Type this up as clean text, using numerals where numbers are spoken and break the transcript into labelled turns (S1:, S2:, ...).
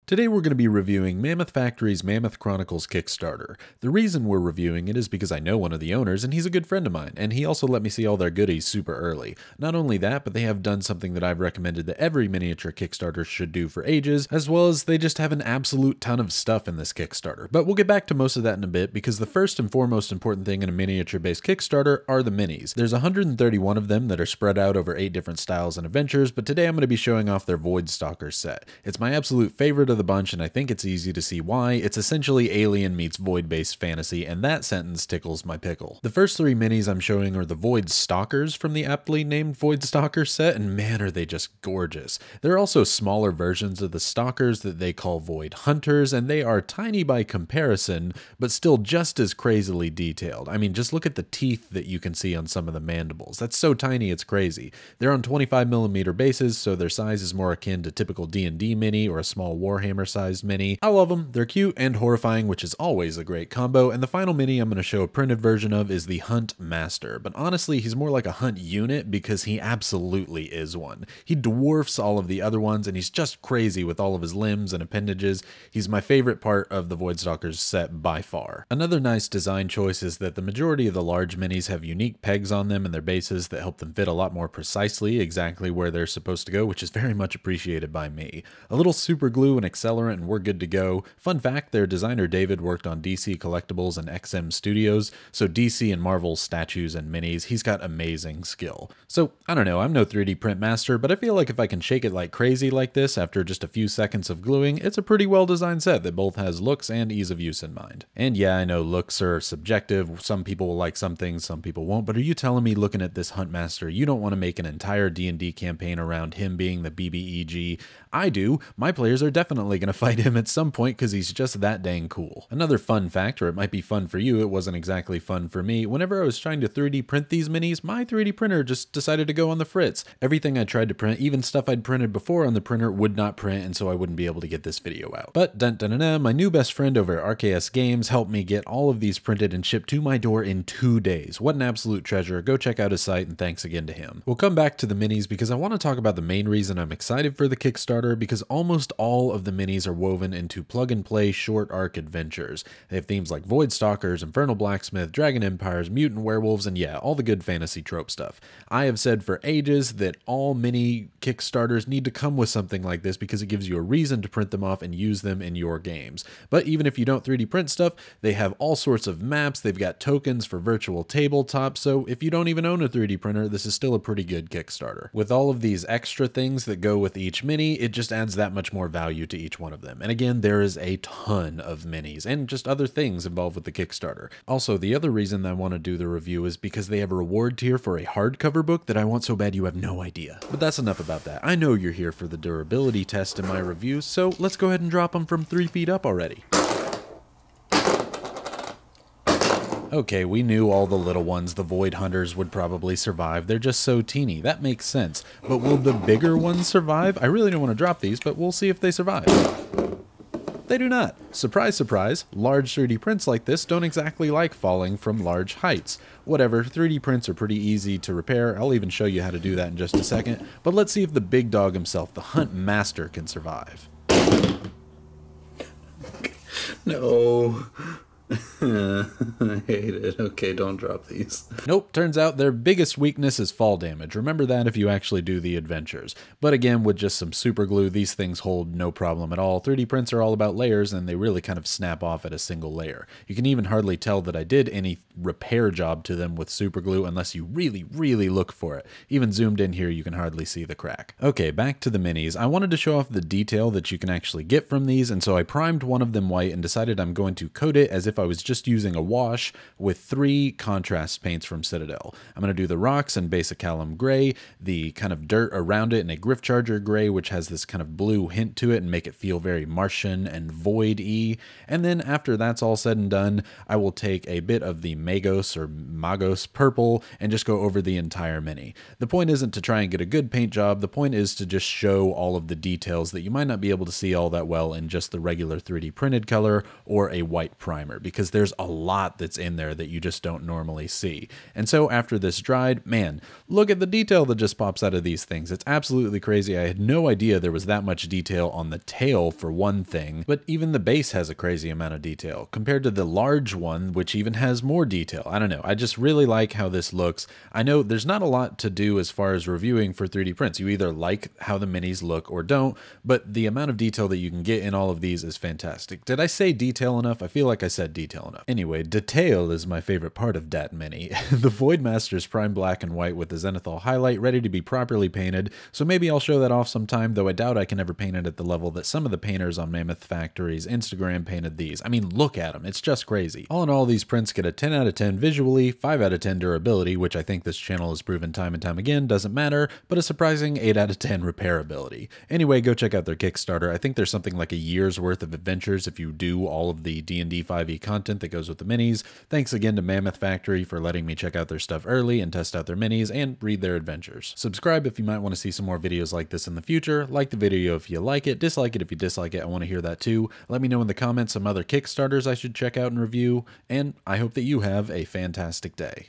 S1: Today we're going to be reviewing Mammoth Factory's Mammoth Chronicles Kickstarter. The reason we're reviewing it is because I know one of the owners and he's a good friend of mine, and he also let me see all their goodies super early. Not only that, but they have done something that I've recommended that every miniature Kickstarter should do for ages, as well as they just have an absolute ton of stuff in this Kickstarter. But we'll get back to most of that in a bit, because the first and foremost important thing in a miniature-based Kickstarter are the minis. There's 131 of them that are spread out over 8 different styles and adventures, but today I'm going to be showing off their Void Stalkers set. It's my absolute favorite of the bunch, and I think it's easy to see why. It's essentially Alien meets Void-based fantasy, and that sentence tickles my pickle. The first 3 minis I'm showing are the Void Stalkers from the aptly named Void Stalker set, and man are they just gorgeous. There are also smaller versions of the Stalkers that they call Void Hunters, and they are tiny by comparison, but still just as crazily detailed. I mean, just look at the teeth that you can see on some of the mandibles. That's so tiny it's crazy. They're on 25mm bases, so their size is more akin to typical D&D mini or a small Warhammer sized mini. I love them. They're cute and horrifying, which is always a great combo, and the final mini I'm going to show a printed version of is the Hunt Master, but honestly he's more like a hunt unit because he absolutely is one. He dwarfs all of the other ones, and he's just crazy with all of his limbs and appendages. He's my favorite part of the Void Stalkers set by far. Another nice design choice is that the majority of the large minis have unique pegs on them and their bases that help them fit a lot more precisely exactly where they're supposed to go, which is very much appreciated by me. A little super glue and accelerant and we're good to go. Fun fact, their designer David worked on DC Collectibles and XM Studios, so DC and Marvel statues and minis, he's got amazing skill. So, I don't know, I'm no 3D print master, but I feel like if I can shake it like crazy like this after just a few seconds of gluing, it's a pretty well designed set that both has looks and ease of use in mind. And yeah, I know looks are subjective, some people will like some things, some people won't, but are you telling me looking at this Hunt Master, you don't want to make an entire D&D campaign around him being the BBEG? I do. My players are definitely going to fight him at some point because he's just that dang cool. Another fun fact, or it might be fun for you, it wasn't exactly fun for me, whenever I was trying to 3D print these minis, my 3D printer just decided to go on the fritz. Everything I tried to print, even stuff I'd printed before on the printer, would not print, and so I wouldn't be able to get this video out. But my new best friend over at RKS Games helped me get all of these printed and shipped to my door in 2 days. What an absolute treasure. Go check out his site, and thanks again to him. We'll come back to the minis because I want to talk about the main reason I'm excited for the Kickstarter, because almost all of the minis are woven into plug-and-play short arc adventures. They have themes like Void Stalkers, Infernal Blacksmith, Dragon Empires, Mutant Werewolves, and yeah, all the good fantasy trope stuff. I have said for ages that all mini Kickstarters need to come with something like this because it gives you a reason to print them off and use them in your games. But even if you don't 3D print stuff, they have all sorts of maps, they've got tokens for virtual tabletops, so if you don't even own a 3D printer, this is still a pretty good Kickstarter. With all of these extra things that go with each mini, it just adds that much more value to each one of them. And again, there is a ton of minis and just other things involved with the Kickstarter. Also, the other reason I want to do the review is because they have a reward tier for a hardcover book that I want so bad you have no idea. But that's enough about that. I know you're here for the durability test in my review, so let's go ahead and drop them from 3 feet up already. Okay, we knew all the little ones, the Void Hunters, would probably survive. They're just so teeny. That makes sense. But will the bigger ones survive? I really don't want to drop these, but we'll see if they survive. They do not. Surprise, surprise, large 3D prints like this don't exactly like falling from large heights. Whatever, 3D prints are pretty easy to repair. I'll even show you how to do that in just a second. But let's see if the big dog himself, the Hunt Master, can survive.
S2: No. I hate it. Okay, don't drop these.
S1: Nope, turns out their biggest weakness is fall damage. Remember that if you actually do the adventures. But again, with just some super glue, these things hold no problem at all. 3D prints are all about layers, and they really kind of snap off at a single layer. You can even hardly tell that I did any repair job to them with super glue unless you really, really look for it. Even zoomed in here, you can hardly see the crack. Okay, back to the minis. I wanted to show off the detail that you can actually get from these, and so I primed one of them white and decided I'm going to coat it as if I was just using a wash with 3 contrast paints from Citadel. I'm going to do the rocks in basic alum gray, the kind of dirt around it in a Griff Charger gray, which has this kind of blue hint to it and make it feel very Martian and Void-y. And then after that's all said and done, I will take a bit of the Magos purple and just go over the entire mini. The point isn't to try and get a good paint job, the point is to just show all of the details that you might not be able to see all that well in just the regular 3D printed color or a white primer, because there's a lot that's in there that you just don't normally see. And so after this dried, man, look at the detail that just pops out of these things. It's absolutely crazy. I had no idea there was that much detail on the tail for one thing, but even the base has a crazy amount of detail compared to the large one, which even has more detail. I don't know. I just really like how this looks. I know there's not a lot to do as far as reviewing for 3D prints. You either like how the minis look or don't, but the amount of detail that you can get in all of these is fantastic. Did I say detail enough? I feel like I said detail enough. Anyway, detail is my favorite part of Dat Mini. The Voidmaster's prime black and white with the zenithal highlight ready to be properly painted, so maybe I'll show that off sometime, though I doubt I can ever paint it at the level that some of the painters on Mammoth Factory's Instagram painted these. I mean, look at them. It's just crazy. All in all, these prints get a 10 out of 10 visually, 5 out of 10 durability, which I think this channel has proven time and time again doesn't matter, but a surprising 8 out of 10 repairability. Anyway, go check out their Kickstarter. I think there's something like a year's worth of adventures if you do all of the DnD 5e content that goes with the minis. Thanks again to Mammoth Factory for letting me check out their stuff early and test out their minis and read their adventures. Subscribe if you might want to see some more videos like this in the future. Like the video if you like it, dislike it if you dislike it. I want to hear that too. Let me know in the comments some other Kickstarters I should check out and review, and I hope that you have a fantastic day.